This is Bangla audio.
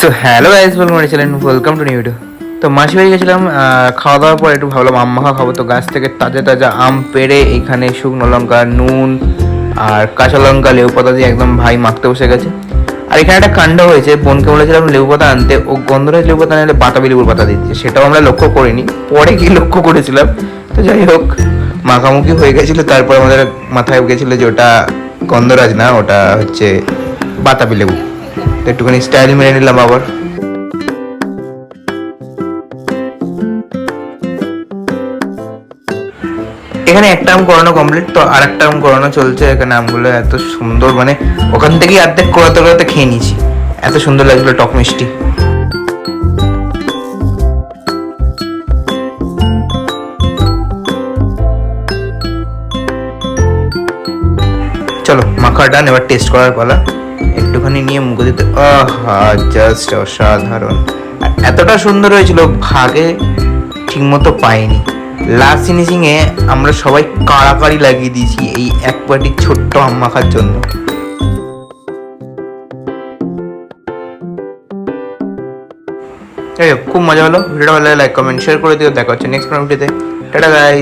So hello guys, welcome to new video. তো মাসি বাড়ি গেছিলাম, খাওয়া দাওয়ার পর একটু ভাবলাম আম মাখা খাবো। তো গাছ থেকে তাজা তাজা আম পেড়ে এখানে শুকনো লঙ্কা, নুন আর কাঁচা লঙ্কা, লেবু পাতা দিয়ে একদম ভাই মাখতে বসে গেছে। আর এখানে একটা কাণ্ড হয়েছে, বোনকে বলেছিলাম লেবু পাতা আনতে, ও গন্ধরাজ লেবু পাতা আনলে বাতাবি লেবুর পাতা দিচ্ছে। সেটাও আমরা লক্ষ্য করিনি, পরে কি লক্ষ্য করেছিলাম। তো যাই হোক, মাখামুখি হয়ে গেছিলো। তারপর আমাদের মাথায় গেছিলো যে ওটা গন্ধরাজ না, ওটা হচ্ছে বাতাবি লেবু। তো একটুখানি স্টাইল মেরে নিলাম আবার। এখানে একটা আম করানো কমপ্লিট, তো আর একটা আম করানো চলছে। এখানে আমগুলো এত সুন্দর, মানে ওখান থেকেই অর্ধেক করাতে করাতে খেয়ে নিয়েছি, এত সুন্দর লাগছিল, টক মিষ্টি। চলো মাখা ডান, এবার টেস্ট করার পালা। একটুখানি নিয়ে মুখে দিতে, আহা জাস্ট অসাধারণ। আর এতটা সুন্দর হয়েছিল, ভাগে ঠিকমতো পাইনি। লাস্ট ফিনিশিংয়ে আমরা সবাই কাড়াকাড়ি লাগিয়ে দিয়েছি এই এক বাটি ছোট্ট আম মাখার জন্য। যাই হোক, খুব মজা হলো। ভিডিওটা ভালো লাগে লাইক কমেন্ট শেয়ার করে দিও। দেখা হচ্ছে নেক্সট ভিডিওতে। Tata guys.